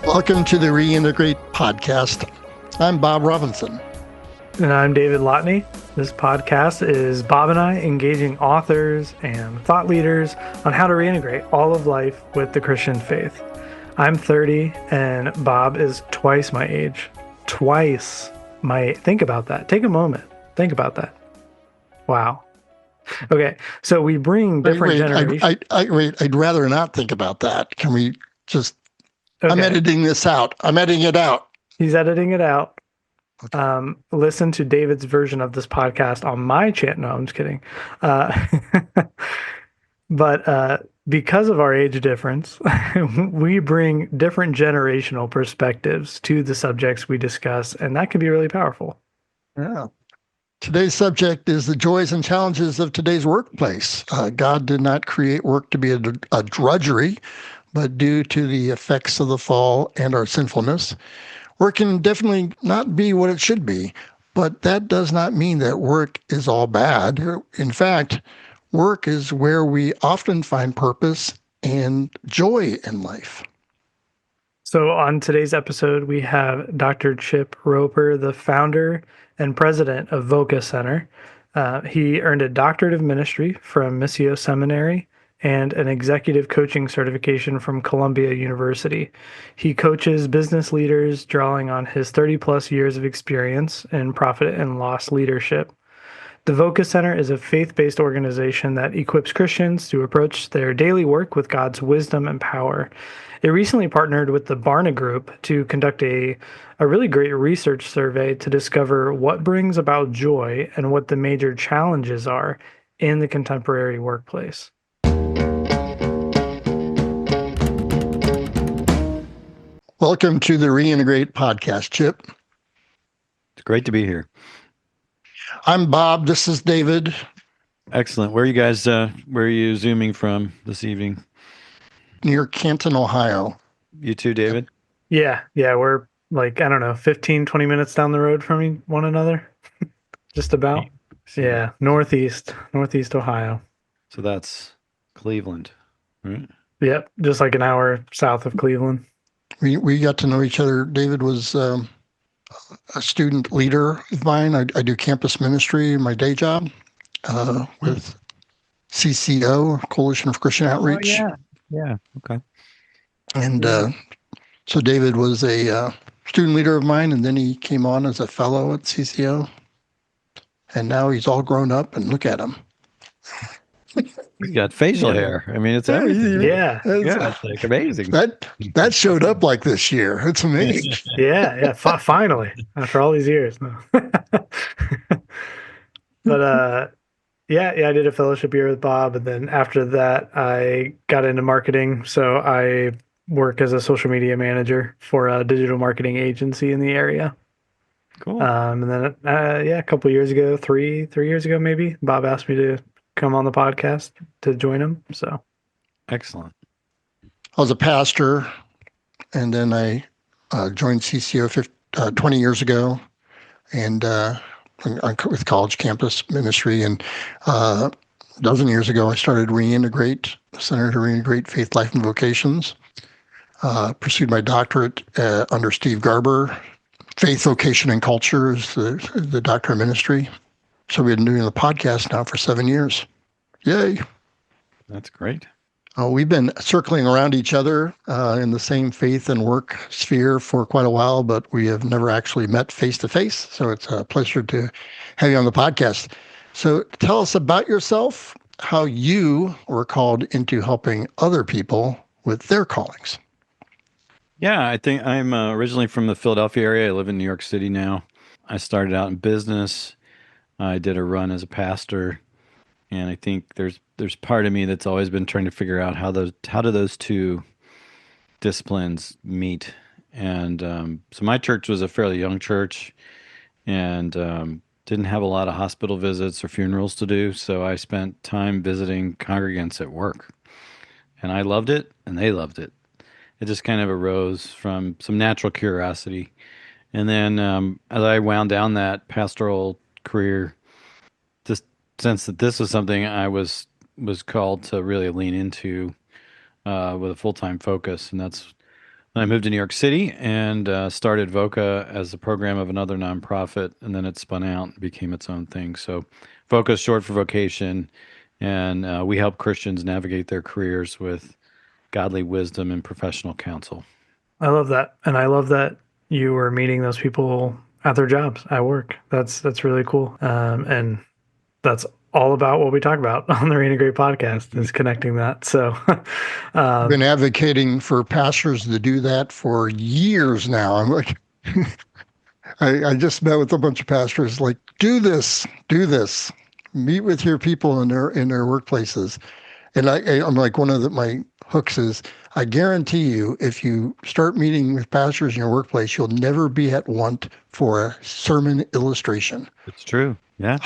Welcome to the Reintegrate podcast. I'm Bob Robinson. And I'm David Lotney. This podcast is Bob and I engaging authors and thought leaders on how to reintegrate all of life with the Christian faith. I'm 30 and Bob is twice my age. Think about that. Take a moment. Think about that. Wow. Okay, so we bring different generations. I'd rather not think about that. Can we just... Okay. I'm editing this out. I'm editing it out. He's editing it out. Okay. Listen to David's version of this podcast on my channel. No, I'm just kidding. But because of our age difference, we bring different generational perspectives to the subjects we discuss, and that can be really powerful. Yeah. Today's subject is the joys and challenges of today's workplace. God did not create work to be a drudgery, but due to the effects of the fall and our sinfulness, work can definitely not be what it should be. But that does not mean that work is all bad. In fact, work is where we often find purpose and joy in life. So on today's episode, we have Dr. Chip Roper, the founder and president of Voca Center. He earned a doctorate of ministry from Missio Seminary and an executive coaching certification from Columbia University. He coaches business leaders, drawing on his 30-plus years of experience in profit and loss leadership. The Voca Center is a faith-based organization that equips Christians to approach their daily work with God's wisdom and power. It recently partnered with the Barna Group to conduct a really great research survey to discover what brings about joy and what the major challenges are in the contemporary workplace. Welcome to the Reintegrate podcast, Chip. It's great to be here. I'm Bob. This is David. Excellent. Where are you guys, where are you zooming from this evening? Near Canton, Ohio. You too, David? Yeah, we're 15, 20 minutes down the road from one another. Just about. Yeah, Northeast Ohio. So that's Cleveland, right? Yep, just like an hour south of Cleveland. We got to know each other. David was a student leader of mine. I do campus ministry in my day job with CCO, Coalition for Christian Outreach. Oh, yeah. Okay. And so David was a student leader of mine, and then he came on as a fellow at CCO. And now he's all grown up, and look at him. He's got facial hair. I mean, it's everything. Yeah. It's like amazing. That showed up like this year. It's amazing. Yeah. Finally, after all these years. No. But I did a fellowship year with Bob, and then after that, I got into marketing. So I work as a social media manager for a digital marketing agency in the area. Cool. And then a couple of years ago, three years ago maybe, Bob asked me to come on the podcast to join him. So excellent. I was a pastor, and then I joined CCO 20 years ago, and with college campus ministry. And a dozen years ago, I started Reintegrate, the Center to Reintegrate Faith, Life, and Vocations. Pursued my doctorate under Steve Garber. Faith, Vocation, and Culture is the doctorate of ministry. So we've been doing the podcast now for 7 years. Yay. That's great. We've been circling around each other in the same faith and work sphere for quite a while, but we have never actually met face to face. So it's a pleasure to have you on the podcast. So tell us about yourself, how you were called into helping other people with their callings. Yeah, I think I'm originally from the Philadelphia area. I live in New York City now. I started out in business. I did a run as a pastor, and I think there's part of me that's always been trying to figure out how do those two disciplines meet. And so my church was a fairly young church, and didn't have a lot of hospital visits or funerals to do. So I spent time visiting congregants at work, and I loved it, and they loved it. It just kind of arose from some natural curiosity. And then as I wound down that pastoral career, just sense that this was something I was called to really lean into with a full-time focus. And that's I moved to New York City and started VOCA as the program of another nonprofit, and then it spun out and became its own thing. So, VOCA is short for vocation, and we help Christians navigate their careers with godly wisdom and professional counsel. I love that, and I love that you were meeting those people at their jobs at work. That's really cool, and that's all about what we talk about on the Reintegrate podcast is connecting that. So, I've been advocating for pastors to do that for years now. I'm like, I just met with a bunch of pastors. Like, do this, meet with your people in their workplaces. And I'm like, one of my hooks is, I guarantee you, if you start meeting with pastors in your workplace, you'll never be at want for a sermon illustration. It's true. Yeah.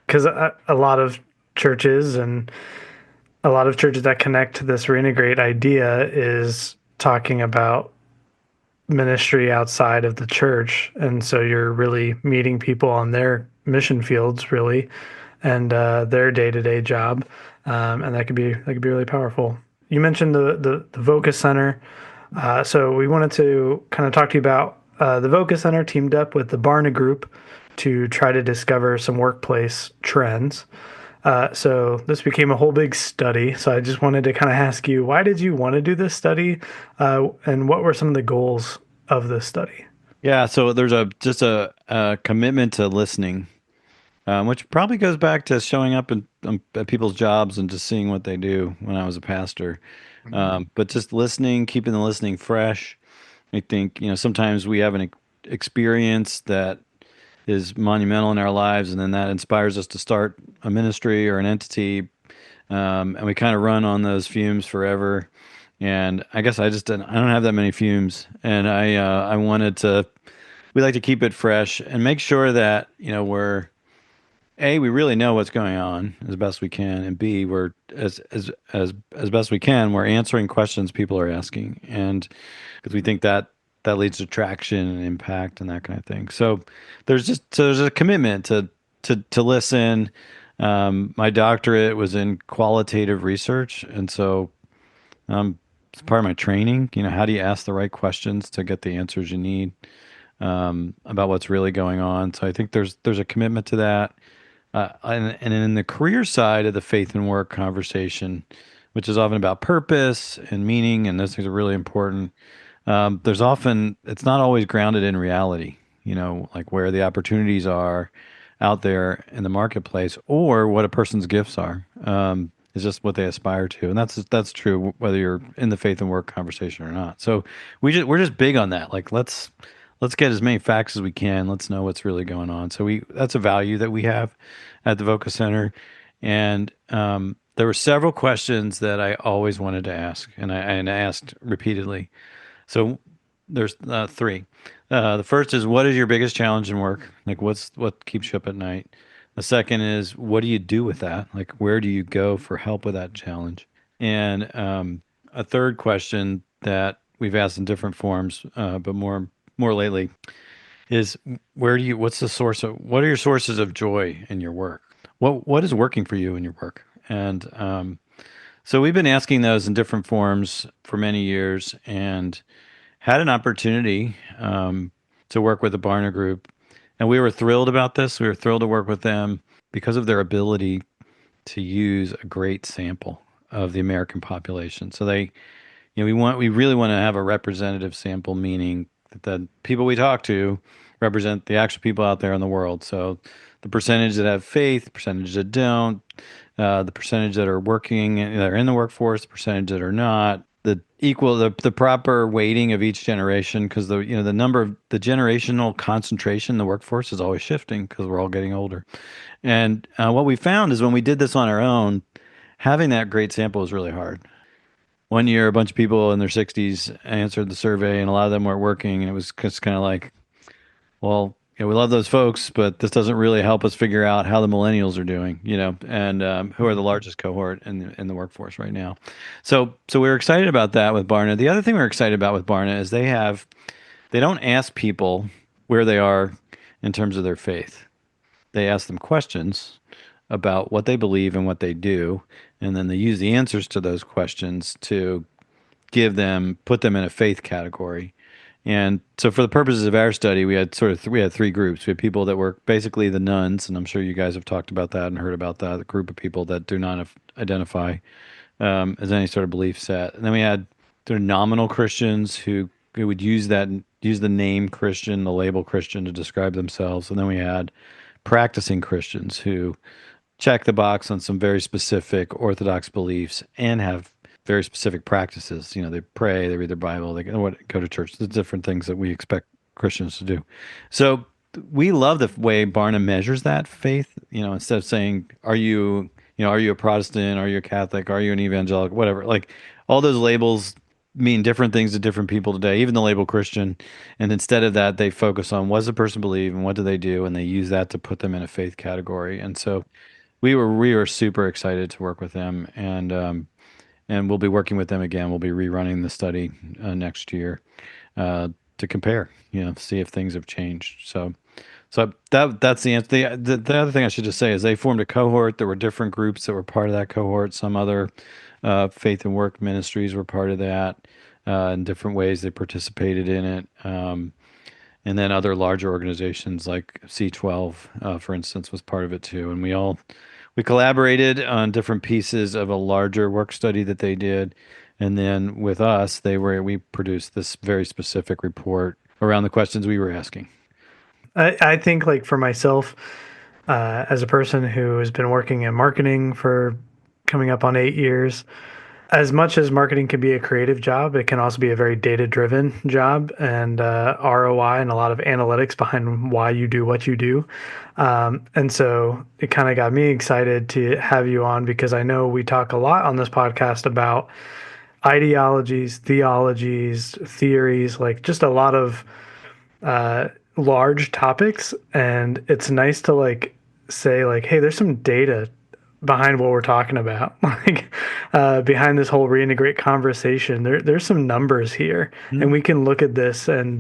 because a lot of churches and a lot of churches that connect to this reintegrate idea is talking about ministry outside of the church, and so you're really meeting people on their mission fields, really, and their day-to-day job, and that could be really powerful. You mentioned the VOCA Center, so we wanted to kind of talk to you about the VOCA Center teamed up with the Barna Group to try to discover some workplace trends. So this became a whole big study. So I just wanted to kind of ask you, why did you want to do this study, and what were some of the goals of this study? Yeah, so there's just a commitment to listening, which probably goes back to showing up at people's jobs and just seeing what they do when I was a pastor. But just listening, keeping the listening fresh. I think, sometimes we have an experience that is monumental in our lives, and then that inspires us to start a ministry or an entity, and we kind of run on those fumes forever. And I guess I don't have that many fumes, and I wanted to. We like to keep it fresh and make sure that we really know what's going on as best we can, and B, we're as best we can, we're answering questions people are asking, and because we think that leads to traction and impact and that kind of thing. So there's a commitment to listen. My doctorate was in qualitative research, and so it's part of my training. How do you ask the right questions to get the answers you need about what's really going on? So I think there's a commitment to that. And in the career side of the faith and work conversation, which is often about purpose and meaning, and those things are really important. It's not always grounded in reality, like where the opportunities are out there in the marketplace or what a person's gifts are. It's just what they aspire to. And that's true whether you're in the faith and work conversation or not. So we're just big on that. Like, let's get as many facts as we can. Let's know what's really going on. So that's a value that we have at the VOCA Center. And there were several questions that I always wanted to ask, and I asked repeatedly. So there's three. The first is, what is your biggest challenge in work? Like, what keeps you up at night? The second is, what do you do with that? Like, where do you go for help with that challenge? And a third question that we've asked in different forms, but more lately, is what's the source of, what are your sources of joy in your work? What is working for you in your work? And so we've been asking those in different forms for many years, and had an opportunity to work with the Barna Group. And we were thrilled about this. We were thrilled to work with them because of their ability to use a great sample of the American population. So we really want to have a representative sample, meaning that the people we talk to represent the actual people out there in the world. So the percentage that have faith, the percentage that don't, the percentage that are working, that are in the workforce, the percentage that are not, the proper weighting of each generation, because the number of the generational concentration in the workforce is always shifting because we're all getting older. And what we found is when we did this on our own, having that great sample was really hard. One year, a bunch of people in their 60s answered the survey, and a lot of them weren't working, and it was just kind of like, well, we love those folks, but this doesn't really help us figure out how the millennials are doing, and who are the largest cohort in the workforce right now. So we were excited about that with Barna. The other thing we're excited about with Barna is they don't ask people where they are in terms of their faith. They ask them questions about what they believe and what they do, and then they use the answers to those questions to put them in a faith category. And so for the purposes of our study, we had three groups. We had people that were basically the nuns, and I'm sure you guys have talked about that and heard about that, the group of people that do not identify as any sort of belief set. And then we had sort of nominal Christians who would use the name Christian, the label Christian to describe themselves. And then we had practicing Christians who check the box on some very specific Orthodox beliefs and have very specific practices. You know, they pray, they read their Bible, they go to church, the different things that we expect Christians to do. So we love the way Barna measures that faith. You know, instead of saying, are you a Protestant? Are you a Catholic? Are you an evangelical? Whatever. Like all those labels mean different things to different people today, even the label Christian. And instead of that, they focus on what does the person believe and what do they do? And they use that to put them in a faith category. And so we were super excited to work with them, and we'll be working with them again. We'll be rerunning the study next year to compare, see if things have changed. So that's the answer. The other thing I should just say is they formed a cohort. There were different groups that were part of that cohort. Some other faith and work ministries were part of that in different ways. They participated in it. And then other larger organizations like C12, for instance, was part of it too. And we collaborated on different pieces of a larger work study that they did. And then with us, we produced this very specific report around the questions we were asking. I think, like, for myself, as a person who has been working in marketing for coming up on 8 years, as much as marketing can be a creative job, it can also be a very data-driven job, and ROI and a lot of analytics behind why you do what you do. And so it kind of got me excited to have you on, because I know we talk a lot on this podcast about ideologies, theologies, theories, like just a lot of large topics. And it's nice to say, hey, there's some data behind what we're talking about, behind this whole reintegrate conversation. There's some numbers here, and we can look at this and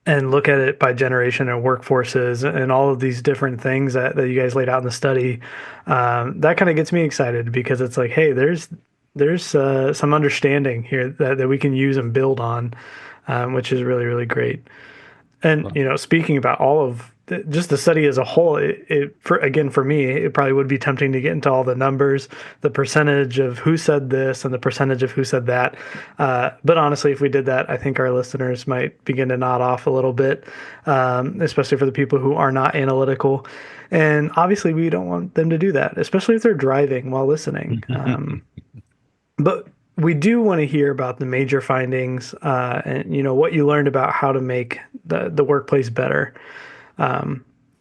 look at it by generation and workforces and all of these different things that you guys laid out in the study. That kind of gets me excited, because it's like, hey, there's some understanding here that we can use and build on, which is really, really great. And, speaking about all of just the study as a whole, for me, it probably would be tempting to get into all the numbers, the percentage of who said this and the percentage of who said that. But honestly, if we did that, I think our listeners might begin to nod off a little bit, especially for the people who are not analytical. And obviously, we don't want them to do that, especially if they're driving while listening. But we do want to hear about the major findings, and what you learned about how to make the workplace better.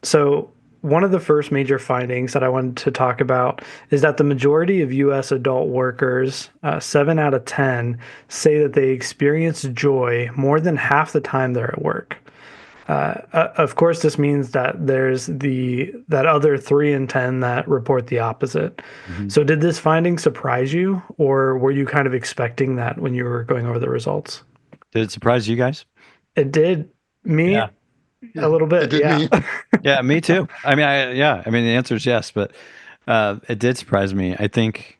So one of the first major findings that I wanted to talk about is that the majority of U.S. adult workers, 7 out of 10, say that they experience joy more than half the time they're at work. Of course, this means that there's that other 3 in 10 that report the opposite. Mm-hmm. So did this finding surprise you, or were you kind of expecting that when you were going over the results? Did it surprise you guys? It did me. Yeah. A little bit, yeah. Yeah, me too. I mean, the answer is yes, but it did surprise me. I think,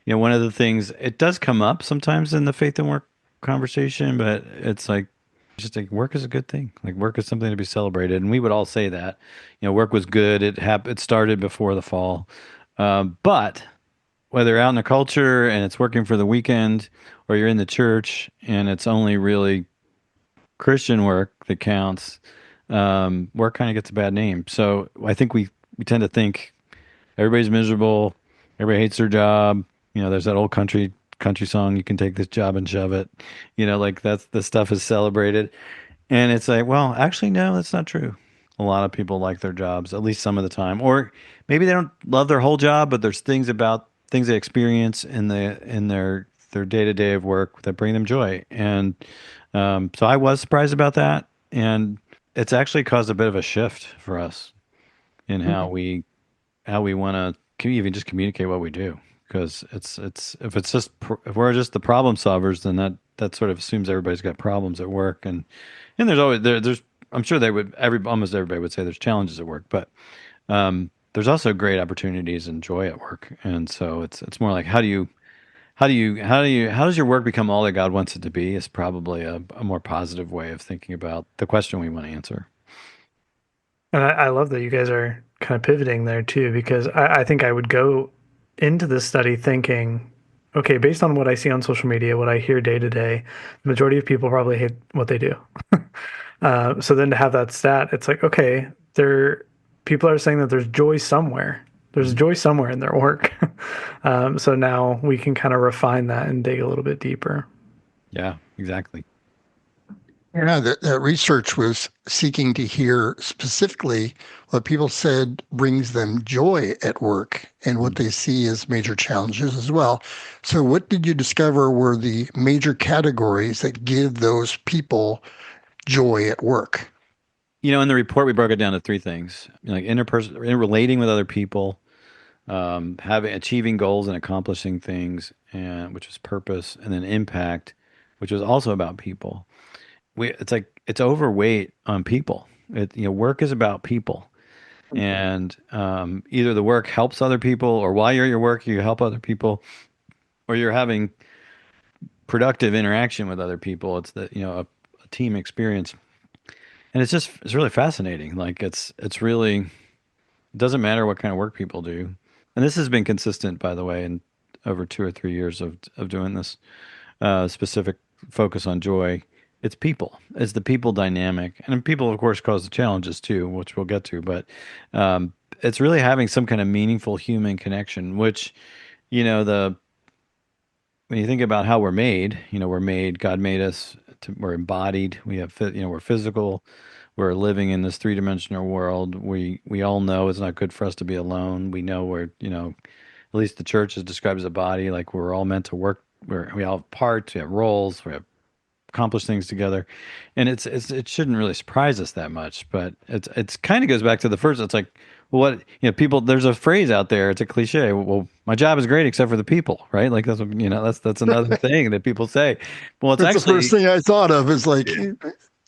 one of the things, it does come up sometimes in the faith and work conversation, but it's like, just like, work is a good thing. Like, work is something to be celebrated, and we would all say that. Work was good. It started before the fall, but whether out in the culture and it's working for the weekend, or you're in the church and it's only really Christian work that counts, work kind of gets a bad name. So I think we tend to think everybody's miserable, everybody hates their job. There's that old country song, you can take this job and shove it. That's the stuff is celebrated. And it's like, well, actually, no, that's not true. A lot of people like their jobs, at least some of the time. Or maybe they don't love their whole job, but there's things they experience in their day-to-day of work that bring them joy. And so I was surprised about that. And it's actually caused a bit of a shift for us in how we want to even just communicate what we do. Because if we're just the problem solvers, then that sort of assumes everybody's got problems at work, and there's always there's I'm sure almost everybody would say there's challenges at work, but there's also great opportunities and joy at work. And so it's more like, how do how does your work become all that God wants it to be is probably a more positive way of thinking about the question we want to answer. And I love that you guys are kind of pivoting there too, because I think I would go into this study thinking, okay, based on what I see on social media, what I hear day to day, the majority of people probably hate what they do. So then to have that stat, it's like, okay, there people are saying that there's joy somewhere. There's Mhm. joy somewhere in their work. So now we can kind of refine that and dig a little bit deeper. Yeah, exactly. Yeah, that research was seeking to hear specifically what people said brings them joy at work and what Mhm. they see as major challenges as well. So, what did you discover were the major categories that give those people joy at work? In the report we broke it down to three things: like relating with other people, having achieving goals and accomplishing things, and which was purpose, and then impact, which was also about people. It's like it's overweight on people. Work is about people, and either the work helps other people, or while you're at your work, you help other people, or you're having productive interaction with other people. It's a team experience, and it's really fascinating. Like it's really it doesn't matter what kind of work people do, and this has been consistent, by the way, in over 2 or 3 years of doing this specific focus on joy. It's people. It's the people dynamic, and people, of course, cause the challenges too, which we'll get to. But it's really having some kind of meaningful human connection. Which, the when you think about how we're made, we're made. God made us. We're embodied. We're physical. We're living in this three-dimensional world. We all know it's not good for us to be alone. We know at least the church is described as a body. Like we're all meant to work. We all have parts. We have roles. We have accomplish things together, and it shouldn't really surprise us that much. But it's kind of goes back to the first. It's like, well, what people. There's a phrase out there. It's a cliche. Well, my job is great except for the people, right? Like that's another thing that people say. Well, it's That's the first actually thing I thought of is like,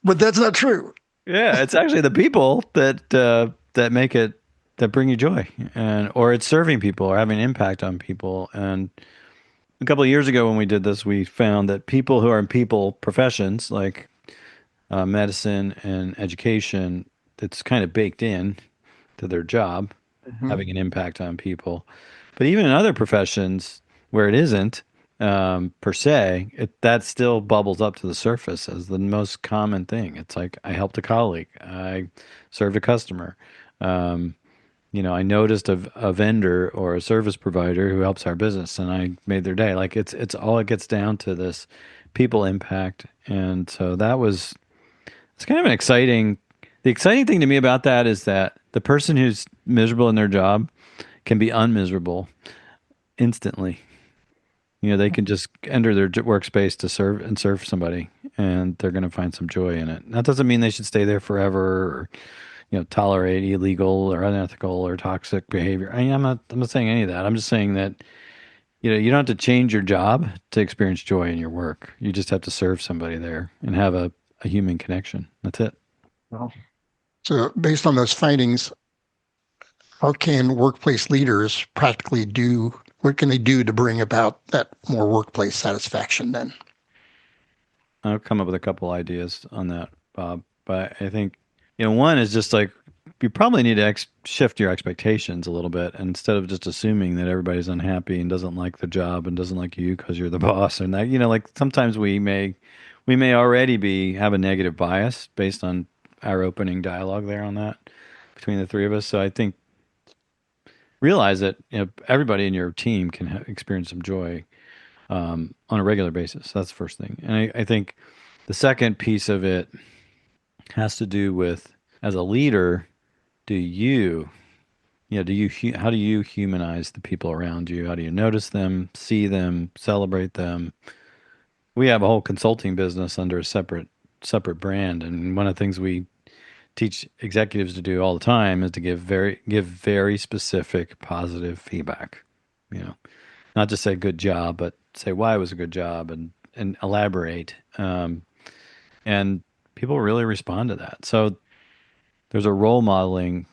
but that's not true. yeah, it's actually the people that make it that bring you joy, and or it's serving people or having an impact on people. And a couple of years ago when we did this, we found that people who are in people professions like medicine and education, that's kind of baked in to their job, Mhm. having an impact on people. But even in other professions where it isn't per se, that still bubbles up to the surface as the most common thing. It's like I helped a colleague, I served a customer. Um, I noticed a vendor or a service provider who helps our business, and I made their day. Like it's all it gets down to this people impact, and so that was it's kind of an exciting. The exciting thing to me about that is that the person who's miserable in their job can be unmiserable instantly. They can just enter their workspace to serve somebody, and they're going to find some joy in it. That doesn't mean they should stay there forever, or tolerate illegal or unethical or toxic behavior. I'm not saying any of that. I'm just saying that you don't have to change your job to experience joy in your work. You just have to serve somebody there and have a human connection. That's it. Well, so, based on those findings, how can workplace leaders practically do what can they do to bring about that more workplace satisfaction then? I'll come up with a couple ideas on that, Bob. But I think, one is just like you probably need to shift your expectations a little bit. And instead of just assuming that everybody's unhappy and doesn't like the job and doesn't like you because you're the boss. And that, like sometimes we may already have a negative bias based on our opening dialogue there on that between the three of us. So I think realize that everybody in your team can experience some joy on a regular basis. That's the first thing. And I think the second piece of it has to do with as a leader, do you, how do you humanize the people around you? How do you notice them, see them, celebrate them? We have a whole consulting business under a separate brand, and one of the things we teach executives to do all the time is to give very specific positive feedback. You know, not just say good job, but say why it was a good job and elaborate. And people really respond to that. So there's a role modeling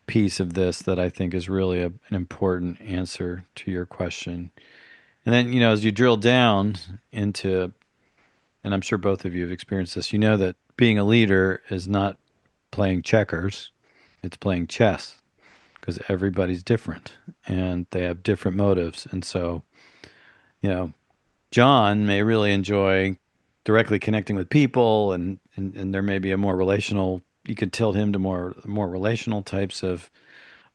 piece of this that I think is really an important answer to your question. And then, as you drill down into, and I'm sure both of you have experienced this, that being a leader is not playing checkers, it's playing chess because everybody's different and they have different motives. And so, you know, John may really enjoy directly connecting with people, and there may be a more relational, you could tilt him to more relational types of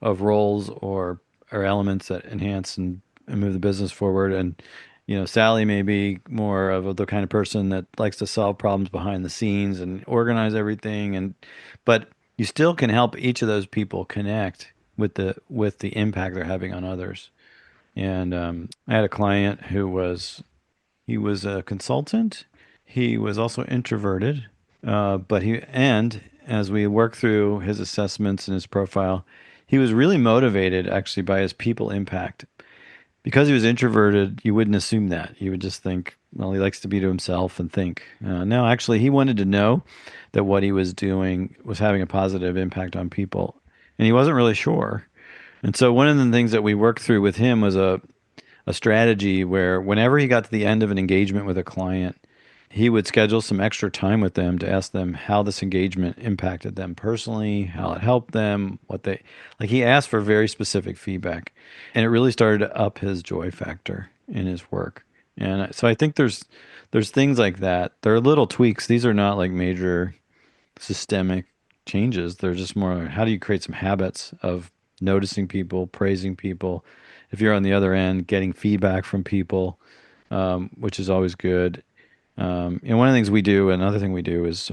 roles or elements that enhance and move the business forward. And Sally may be more of the kind of person that likes to solve problems behind the scenes and organize everything. But you still can help each of those people connect with the impact they're having on others. And I had a client he was a consultant. He was also introverted, but as we worked through his assessments and his profile, he was really motivated actually by his people impact. Because he was introverted, you wouldn't assume that. You would just think, well, he likes to be to himself and think. No, actually, he wanted to know that what he was doing was having a positive impact on people, and he wasn't really sure. And so one of the things that we worked through with him was a strategy where whenever he got to the end of an engagement with a client, he would schedule some extra time with them to ask them how this engagement impacted them personally, how it helped them, what they like. He asked for very specific feedback, and it really started to up his joy factor in his work. And so I think there's things like that. There are little tweaks. These are not like major systemic changes. They're just more how do you create some habits of noticing people, praising people. If you're on the other end, getting feedback from people, which is always good. And one of the things we do, another thing we do is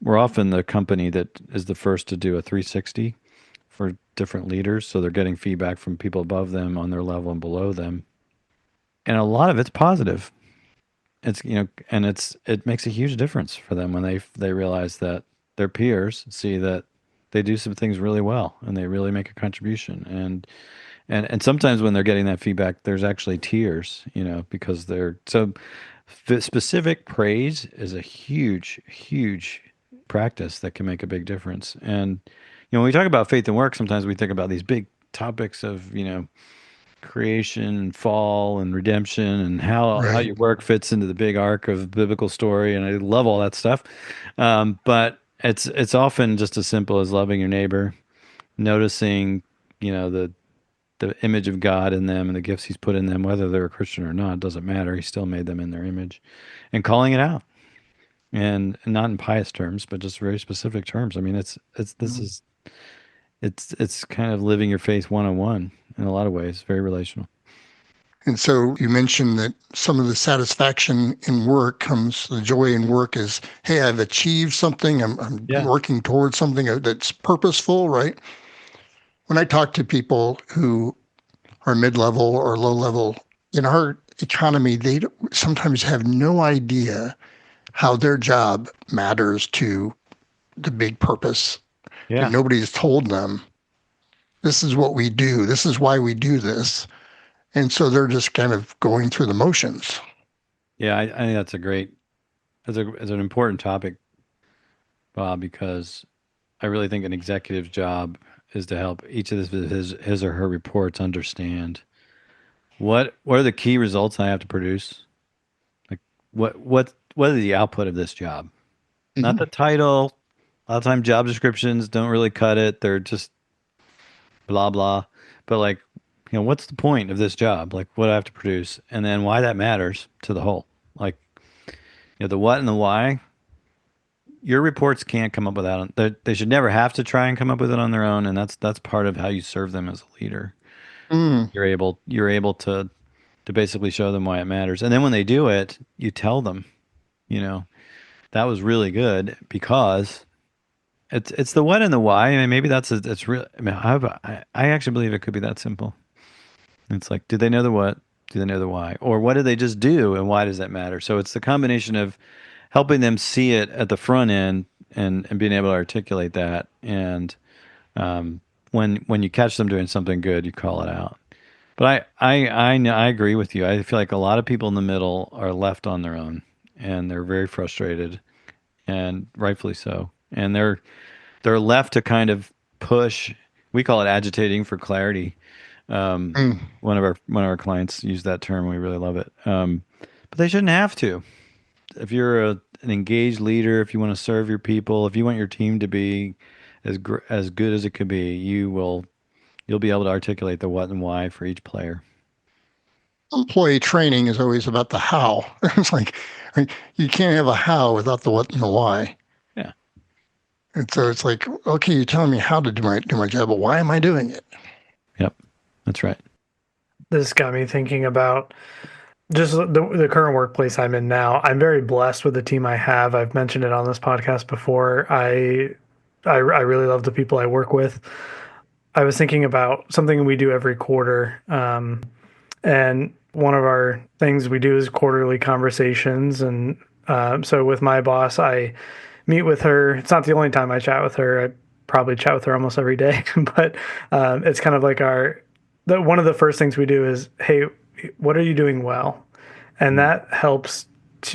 we're often the company that is the first to do a 360 for different leaders. So they're getting feedback from people above them on their level and below them. And a lot of it's positive. And it makes a huge difference for them when they realize that their peers see that they do some things really well and they really make a contribution. And sometimes when they're getting that feedback, there's actually tears, because they're so specific praise is a huge, huge practice that can make a big difference. And when we talk about faith and work, sometimes we think about these big topics of creation and fall and redemption and how Right. your work fits into the big arc of biblical story. And I love all that stuff. But it's often just as simple as loving your neighbor, noticing, the image of God in them and the gifts he's put in them, whether they're a Christian or not, doesn't matter. He still made them in their image, and calling it out, and not in pious terms, but just very specific terms. I mean, it's kind of living your faith one on one in a lot of ways, very relational. And so you mentioned that some of the satisfaction in work comes, the joy in work is, hey, I've achieved something. I'm Yeah. working towards something that's purposeful, right? When I talk to people who are mid-level or low-level in our economy, sometimes have no idea how their job matters to the big purpose. And Yeah. nobody's told them this is what we do. This is why we do this. And so they're just kind of going through the motions. Yeah. I think that's an important topic, Bob, because I really think an executive's job is to help each of his or her reports understand what are the key results I have to produce. Like what is the output of this job? Not the Mhm. title. A lot of times job descriptions don't really cut it. They're just blah blah. But like, what's the point of this job? Like what I have to produce and then why that matters to the whole. Like, the what and the why, your reports can't come up with that. They should never have to try and come up with it on their own, and that's part of how you serve them as a leader. Mm. You're able to basically show them why it matters. And then when they do it, you tell them, you know, that was really good because it's the what and the why. I mean, maybe it's real. I mean, I actually believe it could be that simple. It's like, do they know the what? Do they know the why? Or what did they just do and why does that matter? So it's the combination of helping them see it at the front end and being able to articulate that. And when you catch them doing something good, you call it out. But I agree with you. I feel like a lot of people in the middle are left on their own and they're very frustrated and rightfully so. And they're left to kind of push. We call it agitating for clarity. Mm. One of our clients used that term. We really love it. But they shouldn't have to. If you're an engaged leader, if you want to serve your people, if you want your team to be as good as it could be, you'll be able to articulate the what and why for each player. Employee training is always about the how. It's like you can't have a how without the what and the why. Yeah. And so it's like, okay, you're telling me how to do my job, but why am I doing it? Yep. That's right. This got me thinking about just the current workplace I'm in now. I'm very blessed with the team I have. I've mentioned it on this podcast before. I really love the people I work with. I was thinking about something we do every quarter. And one of our things we do is quarterly conversations. And so with my boss, I meet with her. It's not the only time I chat with her. I probably chat with her almost every day, but it's kind of like one of the first things we do is, hey, what are you doing well? And that helps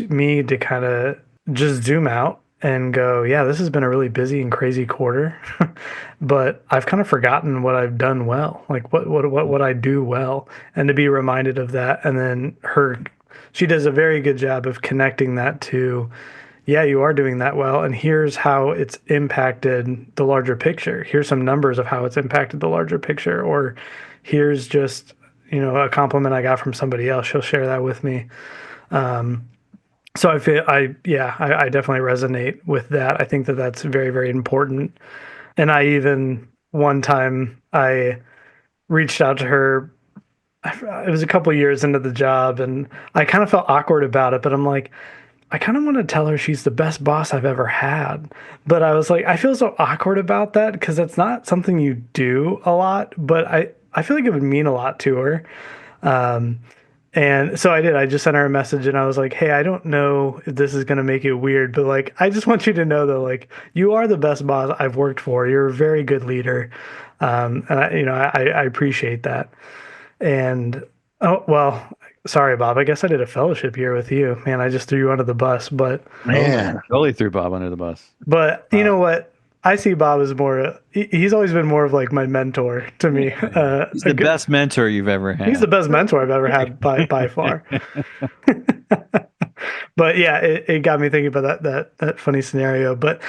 me to kind of just zoom out and go, yeah, this has been a really busy and crazy quarter, but I've kind of forgotten what I've done well, like what I do well, and to be reminded of that. And then she does a very good job of connecting that to, yeah, you are doing that well, and here's how it's impacted the larger picture. Here's some numbers of how it's impacted the larger picture, or here's just a compliment I got from somebody else. She'll share that with me. So I definitely resonate with that. I think that that's very, very important. And I even one time I reached out to her. It was a couple of years into the job, and I kind of felt awkward about it. But I'm like, I kind of want to tell her she's the best boss I've ever had. But I was like, I feel so awkward about that because that's not something you do a lot. But I feel like it would mean a lot to her. Um, and so I did. I just sent her a message and I was like, hey, I don't know if this is going to make it weird, but like, I just want you to know that like, you are the best boss I've worked for. You're a very good leader. And I appreciate that. And, oh, well, sorry, Bob. I guess I did a fellowship year with you, man. I just threw you under the bus, but Man, Totally threw Bob under the bus. but you know what? I see Bob as more. He's always been more of like my mentor to me. He's the best mentor you've ever had. He's the best mentor I've ever had by far. But yeah, it got me thinking about that funny scenario. But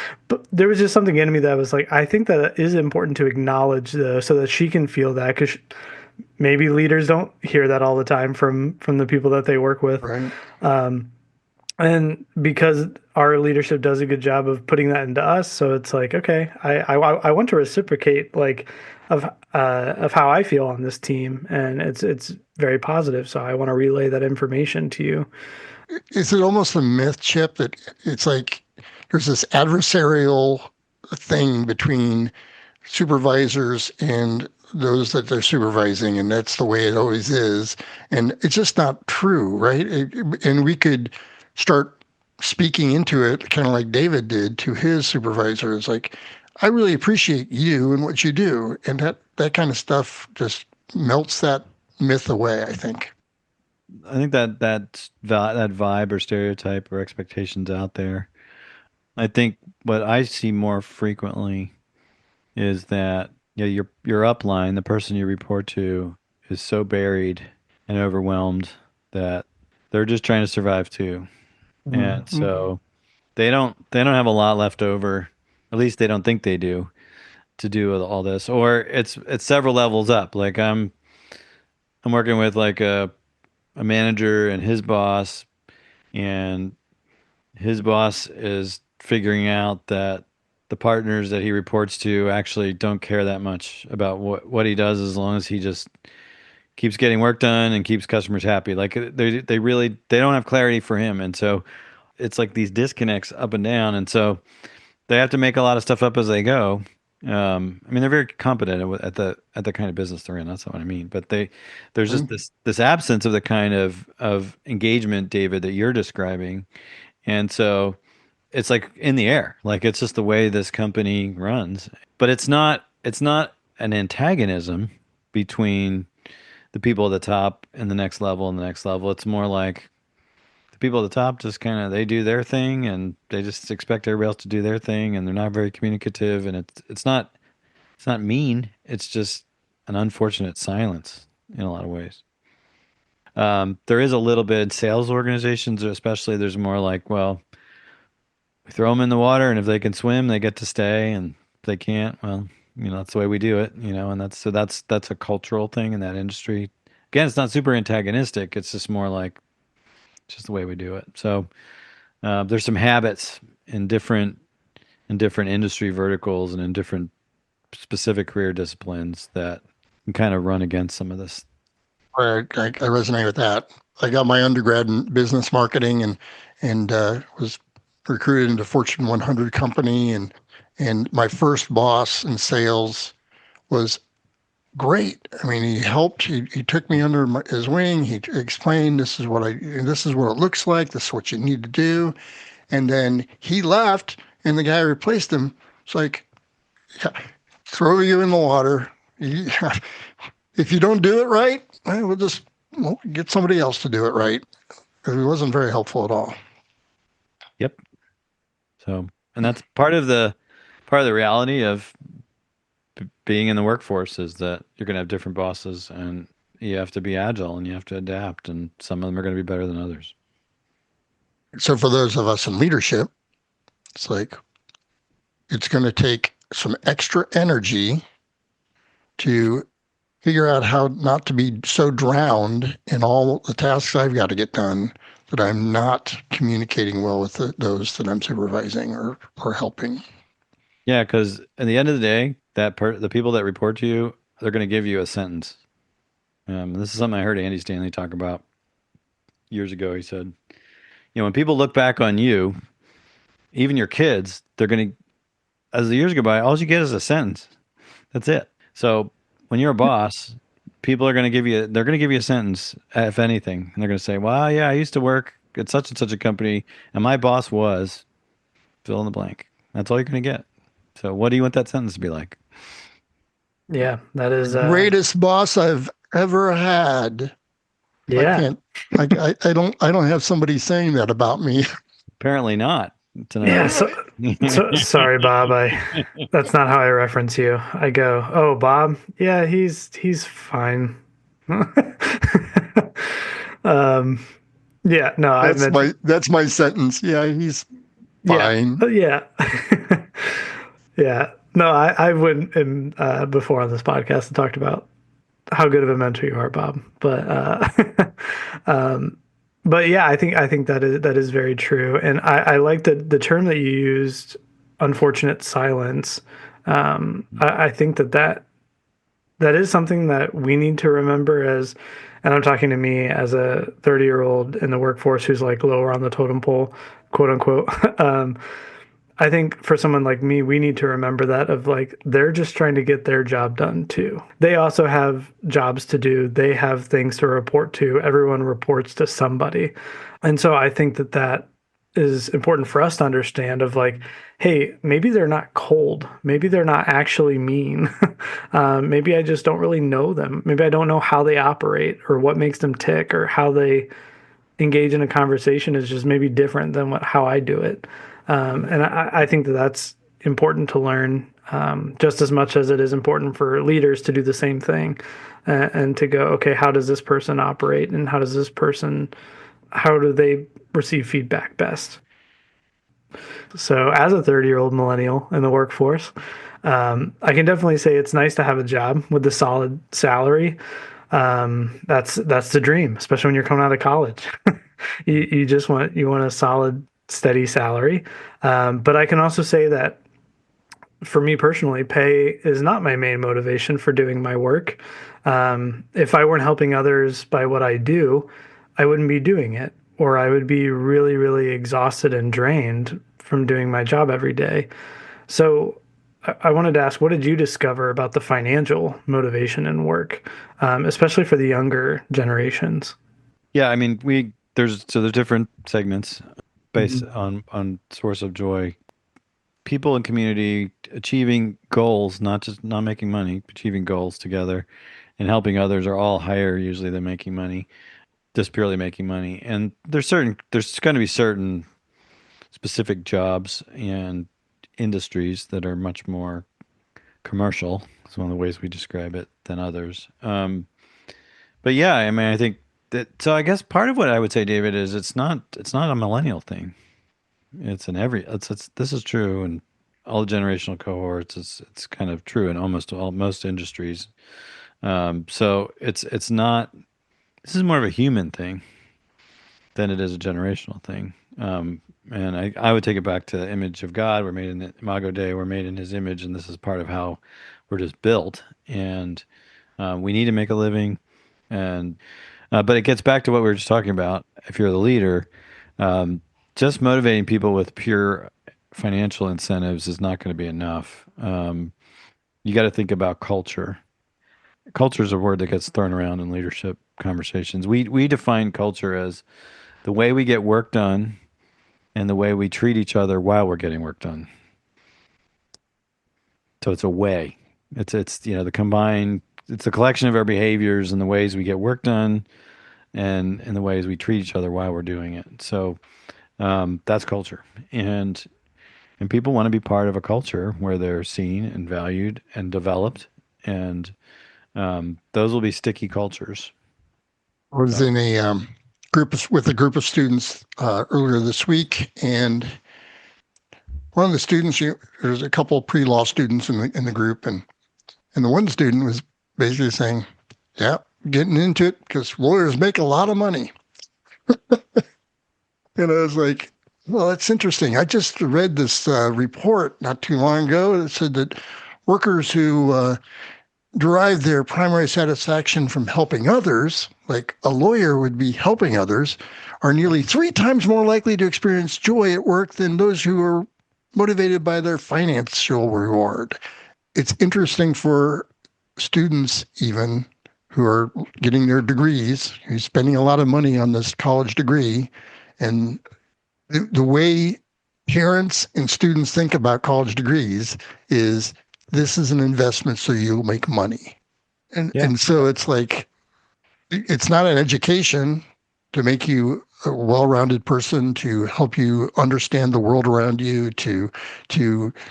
there was just something in me that was like, I think that it is important to acknowledge though, so that she can feel that, because maybe leaders don't hear that all the time from the people that they work with. right? And because our leadership does a good job of putting that into us, so it's like, okay, I want to reciprocate like of how I feel on this team, and it's very positive. So I want to relay that information to you. Is it almost a myth, Chip, that it's like there's this adversarial thing between supervisors and those that they're supervising, and that's the way it always is, and it's just not true, right? And we could start speaking into it, kind of like David did to his supervisors, like, I really appreciate you and what you do, and that kind of stuff just melts that myth away, I think. I think that vibe or stereotype or expectations out there. I think what I see more frequently is that your upline, the person you report to, is so buried and overwhelmed that they're just trying to survive too. And so they don't have a lot left over. At least they don't think they do to do all this. Or it's several levels up. Like I'm working with like a manager and his boss is figuring out that the partners that he reports to actually don't care that much about what he does, as long as he just keeps getting work done and keeps customers happy. Like they don't have clarity for him. And so it's like these disconnects up and down. And so they have to make a lot of stuff up as they go. I mean, they're very competent at the kind of business they're in. That's not what I mean. But there's just this absence of the kind of engagement, David, that you're describing. And so it's like in the air. Like it's just the way this company runs. But it's not an antagonism between the people at the top and the next level and the next level. It's more like the people at the top just kind of they do their thing and they just expect everybody else to do their thing, and they're not very communicative, and it's not mean. It's just an unfortunate silence in a lot of ways. There is a little bit in sales organizations, especially. There's more like, well, we throw them in the water, and if they can swim, they get to stay, and if they can't, well, that's the way we do it. And that's a cultural thing in that industry. Again, it's not super antagonistic. It's just more like it's just the way we do it. So there's some habits in different industry verticals and in different specific career disciplines that can kind of run against some of this. I resonate with that. I got my undergrad in business marketing and was recruited into Fortune 100 company and my first boss in sales was great. I mean, he helped. He took me under his wing. He explained this is what it looks like. This is what you need to do. And then he left, and the guy replaced him. It's like, yeah, throw you in the water. If you don't do it right, we'll get somebody else to do it right. It wasn't very helpful at all. Yep. So, and that's part of the reality of being in the workforce is that you're going to have different bosses, and you have to be agile and you have to adapt, and some of them are going to be better than others. So for those of us in leadership, it's like it's going to take some extra energy to figure out how not to be so drowned in all the tasks I've got to get done that I'm not communicating well with those that I'm supervising or helping. Yeah, because at the end of the day, the people that report to you, they're going to give you a sentence. This is something I heard Andy Stanley talk about years ago. He said, when people look back on you, even your kids, they're going to, as the years go by, all you get is a sentence. That's it. So when you're a boss, people are going to they're going to give you a sentence, if anything. And they're going to say, well, yeah, I used to work at such and such a company, and my boss was fill in the blank. That's all you're going to get. So what do you want that sentence to be like? Yeah, that is Greatest boss I've ever had. Yeah. I don't have somebody saying that about me. Apparently not. Yeah. So sorry, Bob. That's not how I reference you. I go, oh, Bob. Yeah, he's fine. Yeah. No, That's my sentence. Yeah, he's fine. Yeah. Yeah. No, I went in before on this podcast and talked about how good of a mentor you are, Bob. But yeah, I think that is very true, and I like the term that you used, unfortunate silence. I think that is something that we need to remember as, and I'm talking to me as a 30-year-old in the workforce who's like lower on the totem pole, quote unquote. I think for someone like me, we need to remember that of like, they're just trying to get their job done too. They also have jobs to do. They have things to report to. Everyone reports to somebody. And so I think that is important for us to understand of like, hey, maybe they're not cold. Maybe they're not actually mean. Maybe I just don't really know them. Maybe I don't know how they operate or what makes them tick or how they engage in a conversation is just maybe different than how I do it. And I think that's important to learn just as much as it is important for leaders to do the same thing and to go, okay, how does this person operate and how do they receive feedback best? So as a 30-year-old millennial in the workforce, I can definitely say it's nice to have a job with a solid salary. That's the dream, especially when you're coming out of college. You want a solid, steady salary. But I can also say that for me personally, pay is not my main motivation for doing my work. If I weren't helping others by what I do, I wouldn't be doing it, or I would be really, really exhausted and drained from doing my job every day. So I wanted to ask, what did you discover about the financial motivation in work, especially for the younger generations? Yeah, I mean, there's different segments based on source of joy. People in community achieving goals, not making money, achieving goals together and helping others are all higher usually than making money, just purely making money. And there's going to be certain specific jobs and industries that are much more commercial. It's one of the ways we describe it than others. But yeah, I mean, I think that. So I guess part of what I would say, David, is it's not a millennial thing. It's an every. It's this is true in all generational cohorts. It's kind of true in most industries. So it's not. This is more of a human thing than it is a generational thing. And I would take it back to the image of God. We're made in the Imago Dei. We're made in His image, and this is part of how we're just built. And we need to make a living. And but it gets back to what we were just talking about. If you're the leader, just motivating people with pure financial incentives is not going to be enough. You got to think about culture. Culture is a word that gets thrown around in leadership conversations. We define culture as the way we get work done and the way we treat each other while we're getting work done. So it's a way. It's the combined. It's a collection of our behaviors and the ways we get work done, and the ways we treat each other while we're doing it. So that's culture, and people want to be part of a culture where they're seen and valued and developed, and those will be sticky cultures. I was in a with a group of students earlier this week, and one of the students, there's a couple of pre-law students in the group, and the one student was basically saying, "Yeah, getting into it because lawyers make a lot of money." And I was like, "Well, that's interesting. I just read this report not too long ago that said that workers who derive their primary satisfaction from helping others, like a lawyer would be helping others, are nearly 3 times more likely to experience joy at work than those who are motivated by their financial reward." It's interesting for students even who are getting their degrees, who's spending a lot of money on this college degree, and the way parents and students think about college degrees is this is an investment so you'll make money. And so it's like, it's not an education to make you a well-rounded person, to help you understand the world around you, to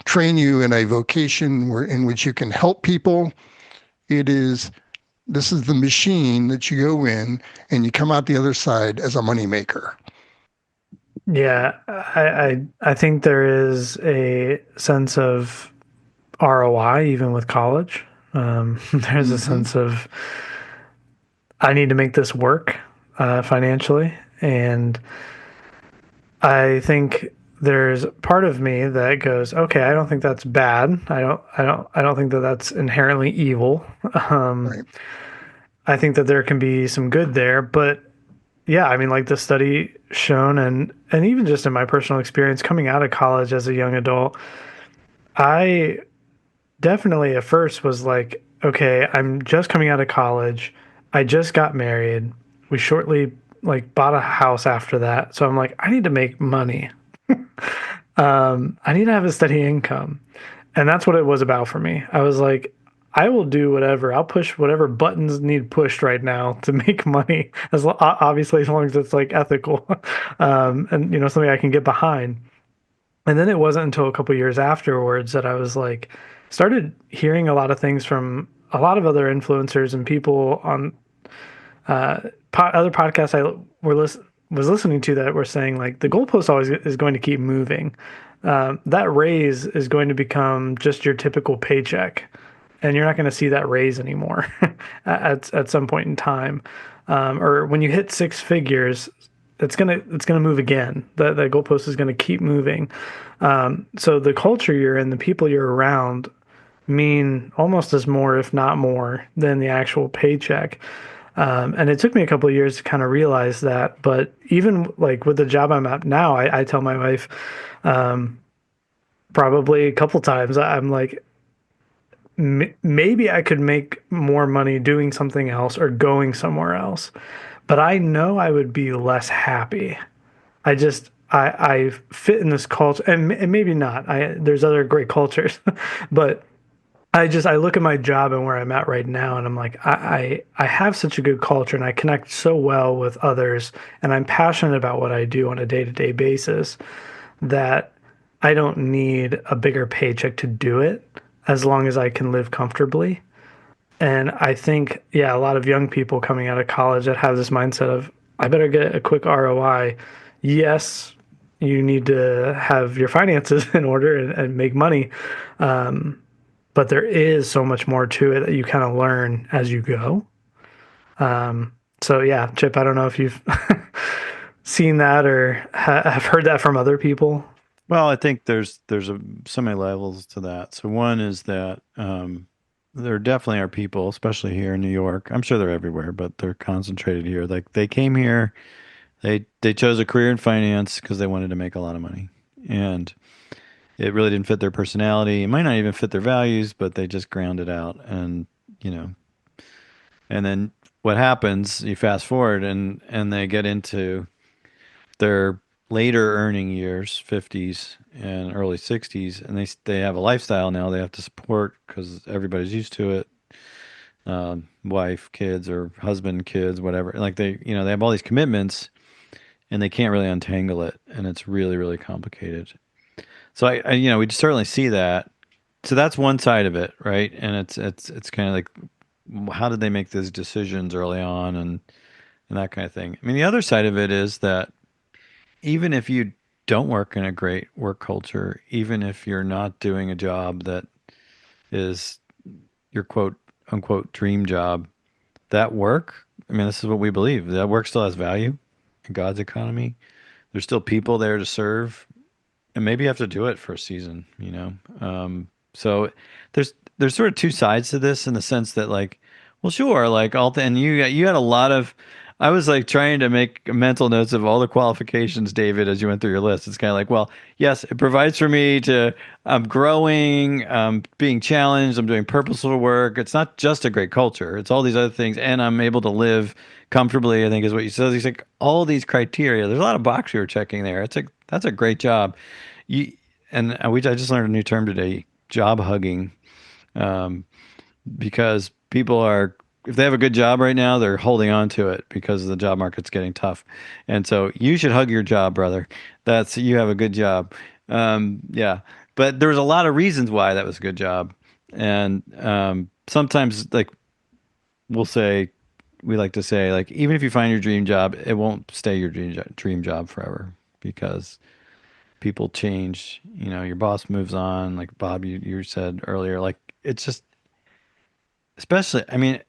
train you in a vocation in which you can help people. This is the machine that you go in and you come out the other side as a moneymaker. Yeah, I think there is a sense of ROI even with college. There's a sense of I need to make this work financially, and I think there's part of me that goes, okay, I don't think that's bad. I don't think that that's inherently evil. Right. I think that there can be some good there, but yeah, I mean, like the study shown, and even just in my personal experience coming out of college as a young adult, I definitely at first was like, okay, I'm just coming out of college. I just got married. We shortly like bought a house after that. So I'm like, I need to make money. I need to have a steady income. And that's what it was about for me. I was like, I will do whatever. I'll push whatever buttons need pushed right now to make money. Obviously, as long as it's like ethical, and something I can get behind. And then it wasn't until a couple years afterwards that I was like, started hearing a lot of things from a lot of other influencers and people on other podcasts was listening to that were saying like the goalpost always is going to keep moving. That raise is going to become just your typical paycheck, and you're not going to see that raise anymore at some point in time, or when you hit 6 figures. It's gonna move again. The goalpost is gonna keep moving. So the culture you're in, the people you're around, mean almost as more, if not more, than the actual paycheck. And it took me a couple of years to kind of realize that. But even like with the job I'm at now, I tell my wife probably a couple times, I'm like, maybe I could make more money doing something else or going somewhere else. But I know I would be less happy. I fit in this culture, and maybe not. There's other great cultures, but I look at my job and where I'm at right now, and I'm like, I have such a good culture, and I connect so well with others, and I'm passionate about what I do on a day-to-day basis that I don't need a bigger paycheck to do it. as long as I can live comfortably. And I think, yeah, a lot of young people coming out of college that have this mindset of, I better get a quick ROI. Yes, you need to have your finances in order and make money. But there is so much more to it that you kind of learn as you go. So, yeah, Chip, I don't know if you've seen that or have heard that from other people. Well, I think there's so many levels to that. So one is that there definitely are people, especially here in New York. I'm sure they're everywhere, but they're concentrated here. Like they came here, they chose a career in finance because they wanted to make a lot of money, and it really didn't fit their personality. It might not even fit their values, but they just ground it out, and you know, and then what happens? You fast forward, and they get into their later earning years, 50s and early 60s, and they have a lifestyle now they have to support because everybody's used to it. Wife, kids, or husband, kids, whatever. Like they have all these commitments, and they can't really untangle it, and it's really, really complicated. So we certainly see that. So that's one side of it, right? And it's kind of like, how did they make those decisions early on, and that kind of thing. I mean, the other side of it is that even if you don't work in a great work culture, even if you're not doing a job that is your quote unquote dream job, that work, I mean, this is what we believe, that work still has value in God's economy. There's still people there to serve, and maybe you have to do it for a season. So there's sort of two sides to this in the sense that, like, well, sure, like and you had a lot of. I was like trying to make mental notes of all the qualifications, David, as you went through your list. It's kind of like, well, yes, it provides for me to. I'm growing, being challenged. I'm doing purposeful work. It's not just a great culture. It's all these other things, and I'm able to live comfortably. I think is what you said. He's like all these criteria. There's a lot of boxes you're checking there. That's a great job. You and I just learned a new term today, job hugging, um, because people are, if they have a good job right now, they're holding on to it because the job market's getting tough, and so you should hug your job, brother. You have a good job. Yeah, but there's a lot of reasons why that was a good job, and sometimes like we'll say. We like to say, like, even if you find your dream job, it won't stay your dream job forever because people change. Your boss moves on. Like Bob, you said earlier, like it's just, especially, I mean,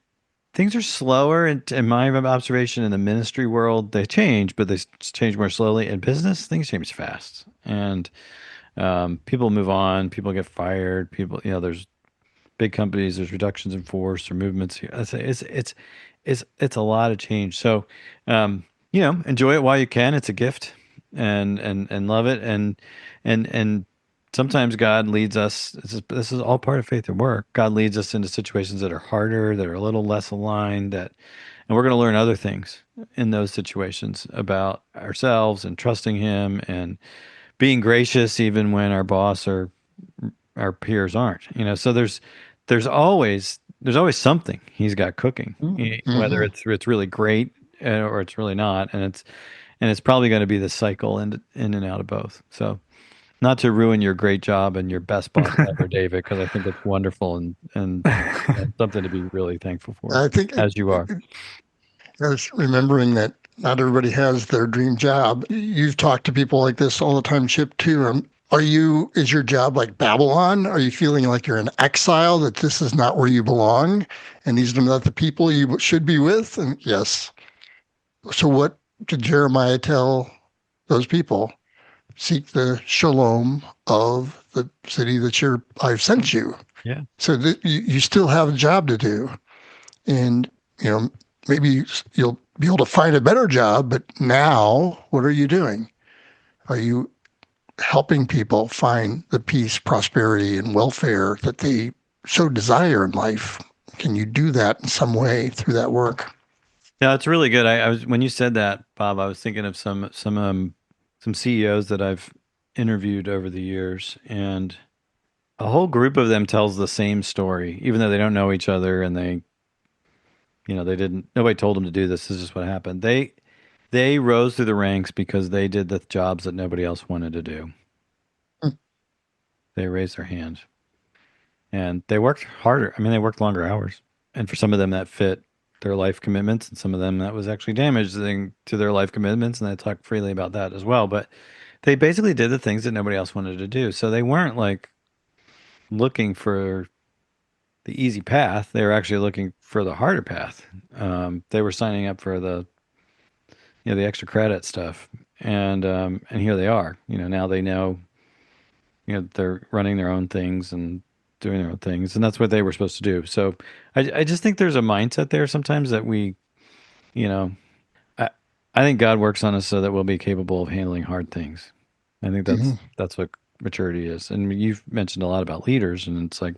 things are slower in my observation in the ministry world. They change, but they change more slowly. In business, things change fast, and people move on. People get fired. There's big companies. There's reductions in force or movements. It's a lot of change. So, enjoy it while you can. It's a gift, and love it. And sometimes God leads us. This is all part of faith and work. God leads us into situations that are harder, that are a little less aligned. And we're going to learn other things in those situations about ourselves and trusting Him and being gracious even when our boss or our peers aren't. So there's always something He's got cooking, whether Mm-hmm. it's really great or it's really not, and it's probably going to be the cycle in and out of both. So, not to ruin your great job and your best boss ever, David, because I think it's wonderful and something to be really thankful for, I think as you are. I was remembering that not everybody has their dream job. You've talked to people like this all the time, Chip, too. Is your job like Babylon? Are you feeling like you're in exile, that this is not where you belong, and these are not the people you should be with? And yes. So what did Jeremiah tell those people? Seek the shalom of the city that I've sent you. Yeah. So that you still have a job to do. And, maybe you'll be able to find a better job, but now what are you doing? Are you helping people find the peace, prosperity, and welfare that they so desire in life? Can you do that in some way through that work? Yeah, it's really good. I was, when you said that, Bob, I was thinking of some CEOs that I've interviewed over the years, and a whole group of them tells the same story, even though they don't know each other, and they didn't, nobody told them to do this. This is just what happened. They rose through the ranks because they did the jobs that nobody else wanted to do. Mm. They raised their hand. and they worked harder. I mean, they worked longer hours, and for some of them that fit their life commitments, and some of them that was actually damaging to their life commitments, and they talk freely about that as well. But they basically did the things that nobody else wanted to do, so they weren't like looking for the easy path. They were actually looking for the harder path. They were signing up for the the extra credit stuff, and here they are. Now they know they're running their own things and doing their own things, and that's what they were supposed to do. So I just think there's a mindset there sometimes that we you know I I think God works on us so that we'll be capable of handling hard things. I think Mhm. that's what maturity is. And you've mentioned a lot about leaders, and it's like,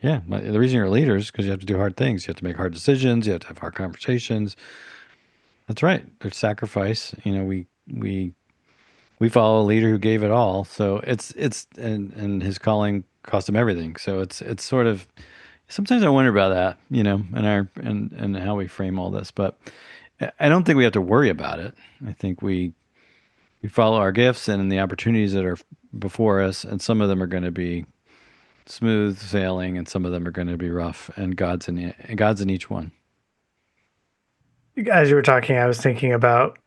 yeah, the reason you're a leader is because you have to do hard things. You have to make hard decisions. You have to have hard conversations. That's right. There's sacrifice. We follow a leader who gave it all. So and his calling cost him everything. So it's sort of, sometimes I wonder about that, and and how we frame all this. But I don't think we have to worry about it. I think we follow our gifts and the opportunities that are before us, and some of them are going to be smooth sailing, and some of them are going to be rough. And God's in each one. As you were talking, I was thinking about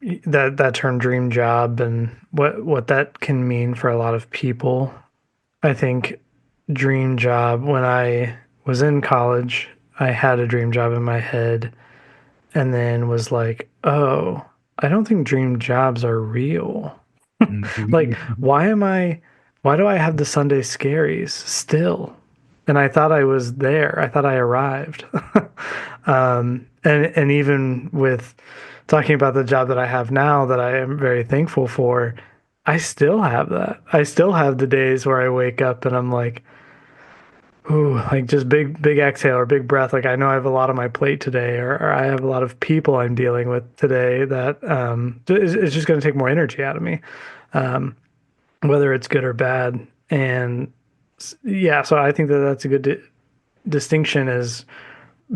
that term dream job and what that can mean for a lot of people. I think dream job, when I was in college, I had a dream job in my head and then was like, "Oh, I don't think dream jobs are real." Like, why do I have the Sunday scaries still? And I thought I was there. I thought I arrived. And even with talking about the job that I have now that I am very thankful for, I still have that. I still have the days where I wake up and I'm like, ooh, like just big exhale or big breath. Like I know I have a lot on my plate today, or I have a lot of people I'm dealing with today that is just going to take more energy out of me, whether it's good or bad. And yeah, so I think that that's a good distinction is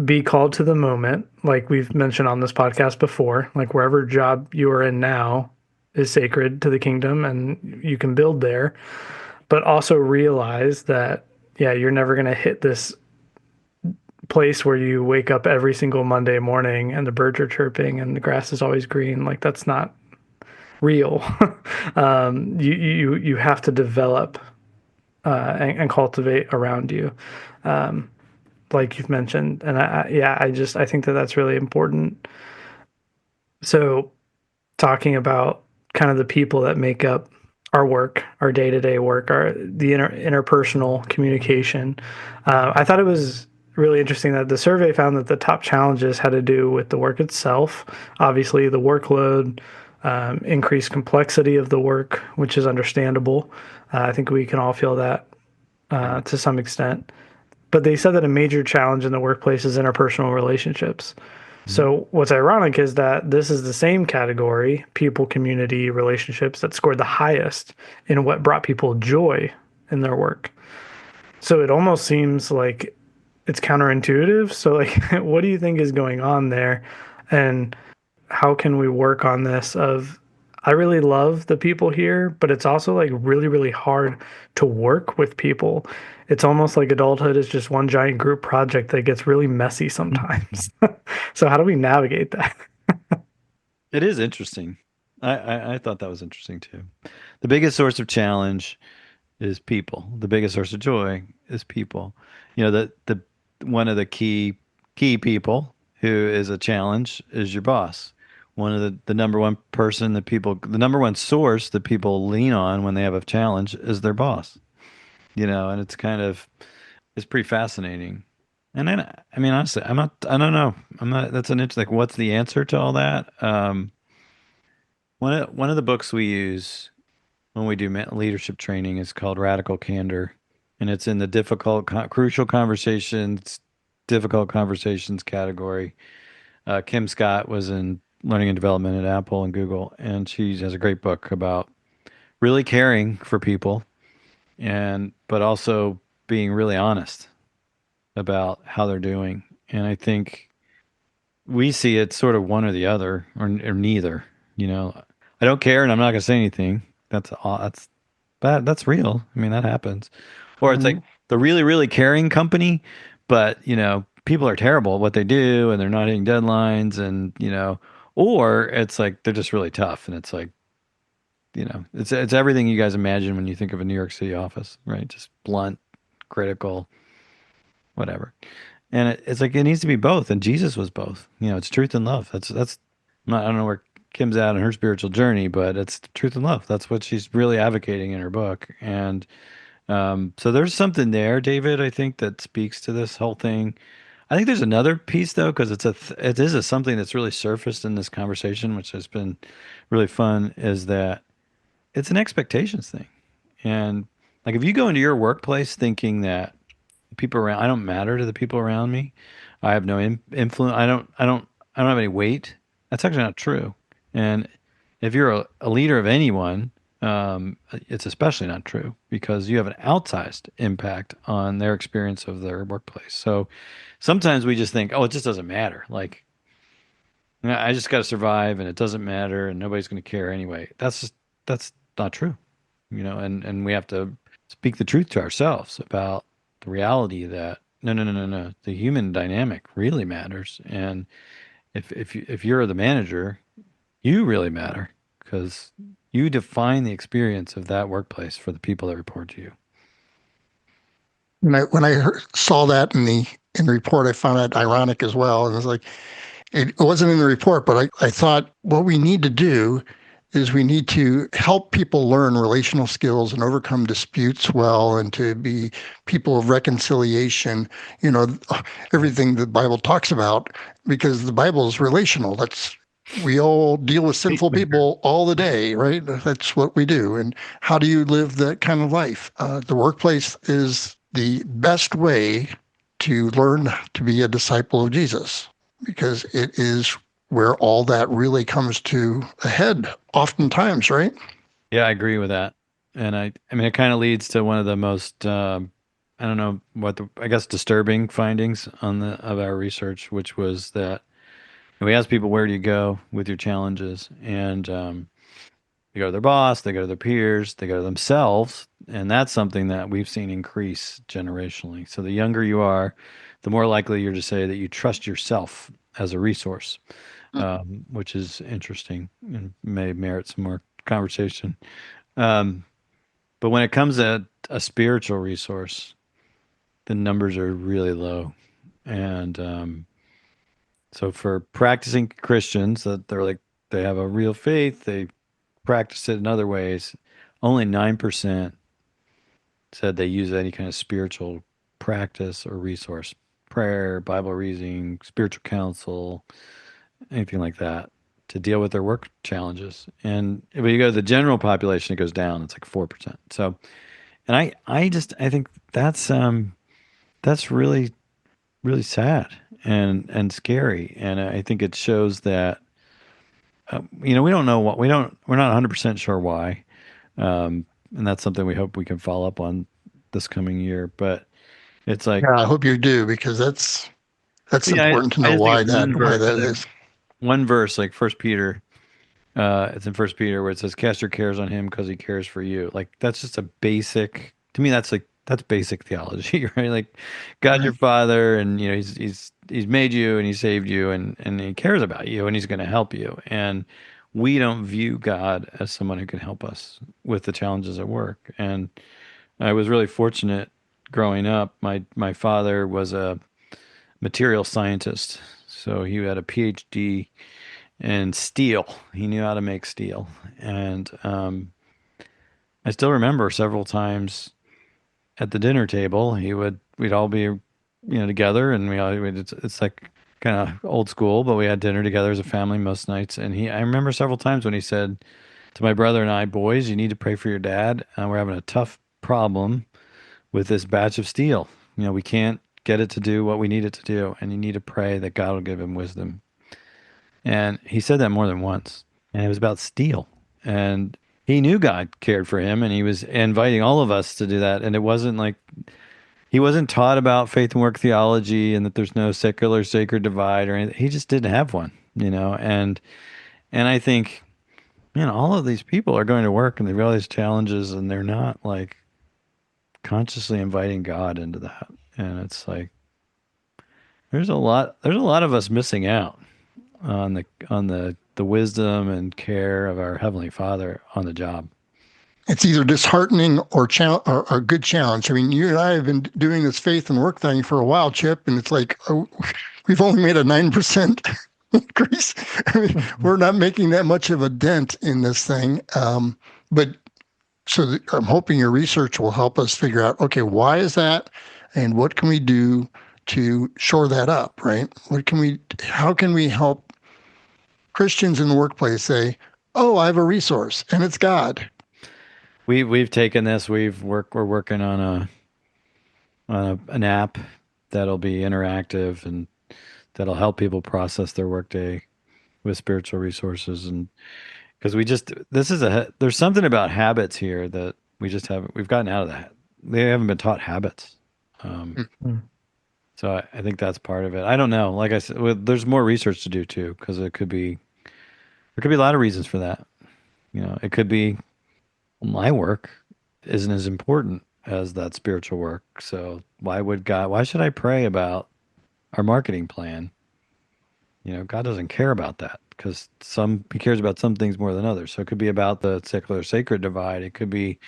be called to the moment, like we've mentioned on this podcast before, like wherever job you are in now is sacred to the kingdom and you can build there, but also realize that, yeah, you're never going to hit this place where you wake up every single Monday morning and the birds are chirping and the grass is always green. Like that's not real. You have to develop and cultivate around you, like you've mentioned. And I think that that's really important. So talking about kind of the people that make up our work, our day to day work, our the interpersonal communication. I thought it was really interesting that the survey found that the top challenges had to do with the work itself. Obviously, the workload, increased complexity of the work, which is understandable. I think we can all feel that to some extent. But they said that a major challenge in the workplace is interpersonal relationships. So what's ironic is that this is the same category, people, community, relationships, that scored the highest in what brought people joy in their work. So it almost seems like it's counterintuitive. So like what do you think is going on there? And how can we work on this of I really love the people here, but it's also like really, really hard to work with people. It's almost like adulthood is just one giant group project that gets really messy sometimes. So how do we navigate that? It is interesting. I thought that was interesting too. The biggest source of challenge is people. The biggest source of joy is people. The one of the key people who is a challenge is your boss. One of the number one person that people, the number one source that people lean on when they have a challenge is their boss. And it's pretty fascinating. And then, I mean, honestly, I don't know. That's an interesting, like, what's the answer to all that? One of the books we use when we do leadership training is called Radical Candor, and it's in the crucial conversations, difficult conversations category. Kim Scott was in learning and development at Apple and Google, and she has a great book about really caring for people, but also being really honest about how they're doing. And I think we see it sort of one or the other, or neither. I don't care, and I'm not going to say anything. That's bad. That's real. I mean, that happens. Or it's like, Mhm. the really, really caring company, but people are terrible at what they do and they're not hitting deadlines and or it's like they're just really tough and it's like, it's everything you guys imagine when you think of a New York City office, right? Just blunt, critical, whatever. And it's like it needs to be both, and Jesus was both. It's truth and love. I don't know where Kim's at in her spiritual journey, but it's truth and love. That's what she's really advocating in her book. And so there's something there, David, I think that speaks to this whole thing. I think there's another piece though, because it is something that's really surfaced in this conversation, which has been really fun, is that it's an expectations thing. And like if you go into your workplace thinking that people around I don't matter to the people around me, I have no influence, I don't have any weight, that's actually not true. And if you're a leader of anyone, it's especially not true because you have an outsized impact on their experience of their workplace. So sometimes we just think, oh, it just doesn't matter. Like, I just got to survive and it doesn't matter and nobody's going to care anyway. That's not true, and we have to speak the truth to ourselves about the reality that no, no, no, no, no, the human dynamic really matters. And if you're the manager, you really matter because you define the experience of that workplace for the people that report to you. Saw that in the report, I found that ironic as well. And it was like, it wasn't in the report, but I thought what we need to do is we need to help people learn relational skills and overcome disputes well and to be people of reconciliation, you know, everything the Bible talks about, because the Bible is relational. We all deal with sinful people all the day, right? That's what we do. And how do you live that kind of life? The workplace is the best way to learn to be a disciple of Jesus because it is where all that really comes to a head oftentimes, right? Yeah, I agree with that. And I mean, it kind of leads to one of the most, I don't know I guess disturbing findings of our research, which was that we asked people, where do you go with your challenges? And they go to their boss, they go to their peers, they go to themselves. And that's something that we've seen increase generationally. So the younger you are, the more likely you're to say that you trust yourself as a resource, which is interesting and may merit some more conversation. Um, but when it comes to a spiritual resource, the numbers are really low. And so for practicing Christians, that they have a real faith, they practice it in other ways, only 9% said they use any kind of spiritual practice or resource, prayer, Bible reading, spiritual counsel, anything like that to deal with their work challenges. And when you go to the general population, it goes down. It's like 4%. So, and I think that's really, really sad and scary. And I think it shows that, we don't know we're not 100% sure why. And that's something we hope we can follow up on this coming year. But it's like, Yeah, I hope you do because that's yeah, important to I know just think why of that is. one verse, like First Peter. It's in First Peter where it says, "Cast your cares on Him because He cares for you." Like that's just a basic. To me, that's basic theology, right? Like God's your Right. Father, and He's made you and He saved you, and He cares about you, and He's going to help you. And we don't view God as someone who can help us with the challenges at work. And I was really fortunate growing up. My father was a material scientist, so he had a PhD in steel. He knew how to make steel, and I still remember several times at the dinner table, we'd all be, together, and it's like kind of old school, but we had dinner together as a family most nights. And I remember several times when he said to my brother and I, boys, you need to pray for your dad. We're having a tough problem with this batch of steel. We can't get it to do what we need it to do, and you need to pray that God will give him wisdom. And he said that more than once, and it was about steel. And he knew God cared for him, and he was inviting all of us to do that. And it wasn't like he wasn't taught about faith and work theology and that there's no secular sacred divide or anything. He just didn't have one. And I think, all of these people are going to work and they've got all these challenges and they're not like consciously inviting God into that. And it's like there's a lot of us missing out on the wisdom and care of our Heavenly Father on the job. It's either disheartening or a good challenge. I mean, you and I have been doing this faith and work thing for a while, Chip, and it's like, oh, we've only made a 9% increase. I mean, we're not making that much of a dent in this thing. But I'm hoping your research will help us figure out, okay, why is that? And what can we do to shore that up, right? How can we help Christians in the workplace say, oh, I have a resource and it's God. We've taken this. We're working on an app that'll be interactive and that'll help people process their workday with spiritual resources. And because there's something about habits here that we've gotten out of that. They haven't been taught habits. So I think that's part of it. I don't know. Like I said, there's more research to do too, because there could be a lot of reasons for that. It could be my work isn't as important as that spiritual work. So why should I pray about our marketing plan? God doesn't care about that because he cares about some things more than others. So it could be about the secular sacred divide. It could be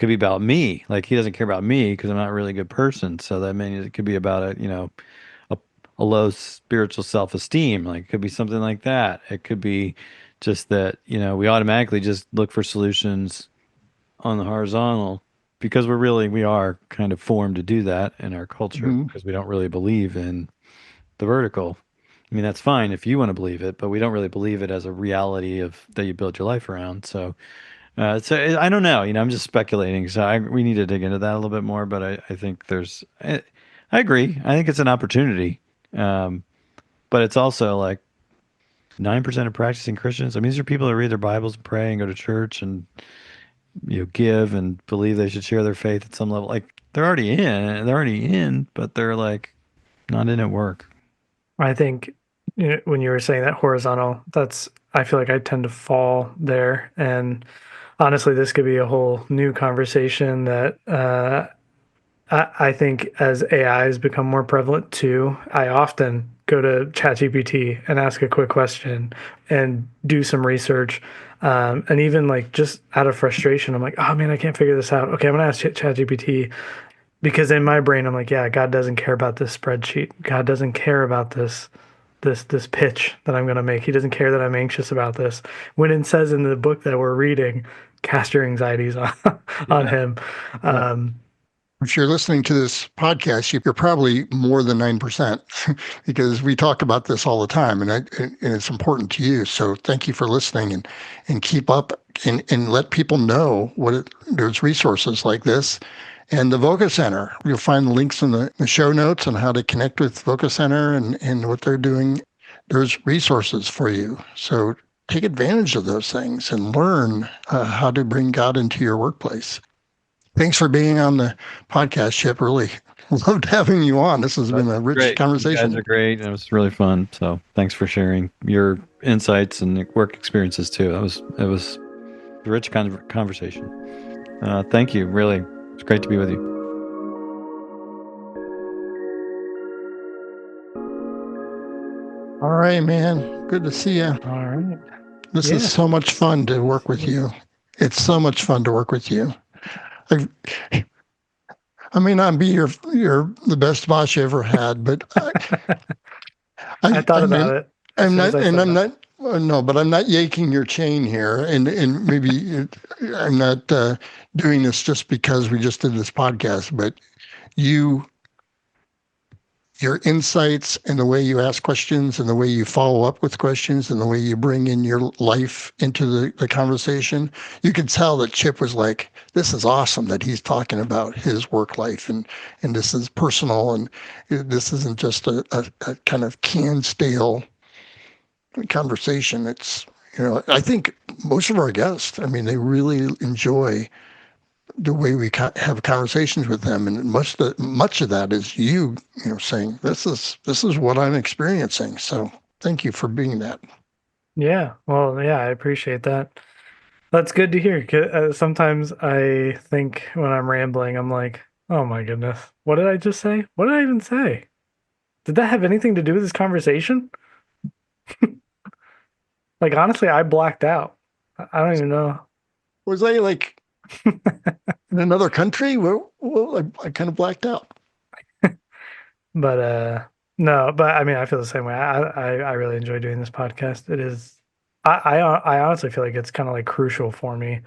about me. Like he doesn't care about me because I'm not a really good person. So that means it could be about a low spiritual self-esteem. Like it could be something like that. It could be just that, we automatically just look for solutions on the horizontal because we are kind of formed to do that in our culture because we don't really believe in the vertical. I mean, that's fine if you want to believe it, but we don't really believe it as a reality that you build your life around. So I don't know. I'm just speculating. So we need to dig into that a little bit more. But I think I agree. I think it's an opportunity. But it's also like 9% of practicing Christians. I mean, these are people that read their Bibles and pray and go to church and give and believe they should share their faith at some level. Like they're already in, but they're like not in at work. I think when you were saying that horizontal, I feel like I tend to fall there. And honestly, this could be a whole new conversation that I think as AI has become more prevalent too, I often go to ChatGPT and ask a quick question and do some research. And even like just out of frustration, I'm like, oh man, I can't figure this out. Okay, I'm gonna ask ChatGPT because in my brain, I'm like, yeah, God doesn't care about this spreadsheet. God doesn't care about this pitch that I'm gonna make. He doesn't care that I'm anxious about this. When it says in the book that we're reading, cast your anxieties on him. If you're listening to this podcast, you're probably more than 9% because we talk about this all the time and it's important to you. So thank you for listening and keep up and let people know there's resources like this. And the Voca Center, you'll find the links in the show notes on how to connect with Voca Center and what they're doing. There's resources for you. So take advantage of those things and learn how to bring God into your workplace. Thanks for being on the podcast, Chip. Really loved having you on. This has been a rich conversation. You guys are great. It was really fun. So thanks for sharing your insights and work experiences too. It was a rich kind of conversation. Thank you. Really, it's great to be with you. All right, man. Good to see you. All right. This is so much fun to work with you. It's so much fun to work with you. I may not be the best boss you ever had, but I thought about it. I'm not yanking your chain here, and maybe I'm not doing this just because we just did this podcast, but your insights and the way you ask questions and the way you follow up with questions and the way you bring in your life into the conversation, you could tell that Chip was like, this is awesome that he's talking about his work life and this is personal and this isn't just a kind of canned stale conversation. It's, I think most of our guests, I mean, they really enjoy the way we have conversations with them, and much of that is you saying this is what I'm experiencing. So thank you for being that. Yeah, well, yeah, I appreciate that. That's good to hear. Sometimes I think when I'm rambling, I'm like, Oh my goodness. What did I just say? What did I even say? Did that have anything to do with this conversation? Like, honestly, I blacked out. I don't even know. Was I like in another country? Well, I kind of blacked out. But no, but I mean, I feel the same way. I really enjoy doing this podcast. It is, I honestly feel like it's kind of like crucial for me,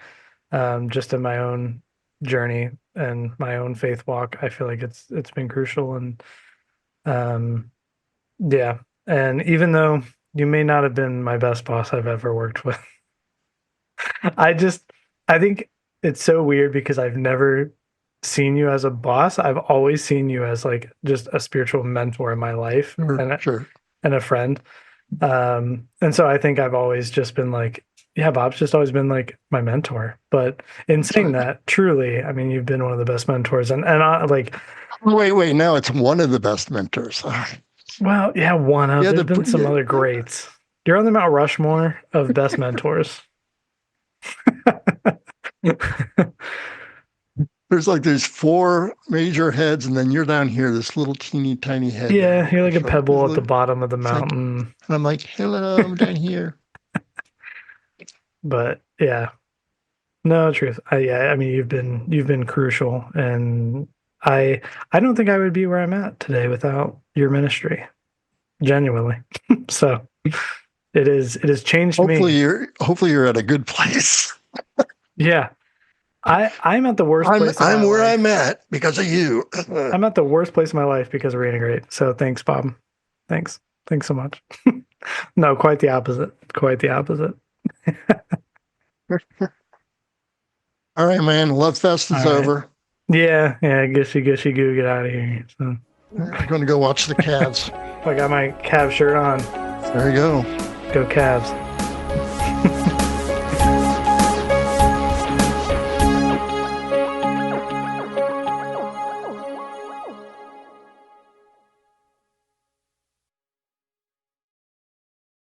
just in my own journey and my own faith walk. I feel like it's been crucial, and um, yeah. And even though you may not have been my best boss I've ever worked with, I just, I think it's so weird because I've never seen you as a boss. I've always seen you as like just a spiritual mentor in my life Sure. and a friend. And so I think I've always just been like, yeah, Bob's just always been like my mentor. But in saying that, truly, I mean, you've been one of the best mentors, and like, Wait. Now it's one of the best mentors. well, yeah, one of. Yeah, There's been some other greats. You're on the Mount Rushmore of best mentors. there's four major heads, and then you're down here, this little teeny tiny head. Yeah, you're like a So pebble at the bottom of the it's like- mountain. and I'm like, hello, I'm down here. But yeah, no, truth. Yeah, I mean, you've been crucial, and I don't think I would be where I'm at today without your ministry. Genuinely. So it has changed Hopefully me. you're at a good place. Yeah. I'm at the worst place in I'm my where life. I'm at because of you. I'm at the worst place in my life because of Reintegrate. So thanks, Bob. Thanks. Thanks so much. No, quite the opposite. Quite the opposite. All right, man. Love Fest is All right. over. Yeah, gushy goo, get out of here. So I'm going to go watch the Cavs. I got my Cavs shirt on. There you go. Go Cavs.